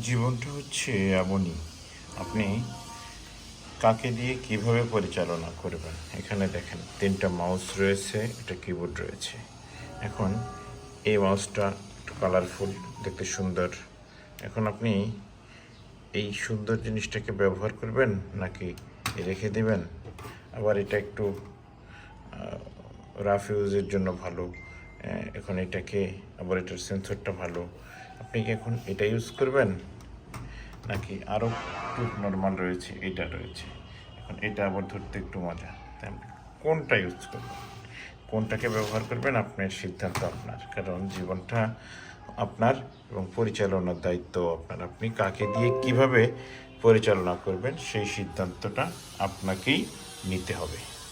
জীবনটা হচ্ছে এমনই, আপনি কাকে দিয়ে কিভাবে পরিচালনা করবেন। এখানে দেখেন 3টা মাউস রয়েছে, একটা কিবোর্ড রয়েছে। এখন এই মাউসটা একটু কালারফুল, দেখতে সুন্দর। এখন আপনি এই সুন্দর জিনিসটাকে ব্যবহার করবেন নাকি রেখে দেবেন। আবার এটা একটু রাফ ইউজের জন্য ভালো। এখন এটাকে আবার এটার সেন্সরটা ভালো, আপনি কি এখন এটা ইউজ করবেন নাকি আরও একটু নর্মাল রয়েছে এটা রয়েছে। এখন এটা আবার ধরতে একটু মজা, তাই আপনি কোনটা ইউজ করবেন, কোনটাকে ব্যবহার করবেন, আপনার সিদ্ধান্ত আপনার। কারণ জীবনটা আপনার এবং পরিচালনার দায়িত্ব আপনার। আপনি কাকে দিয়ে কিভাবে পরিচালনা করবেন সেই সিদ্ধান্তটা আপনাকেই নিতে হবে।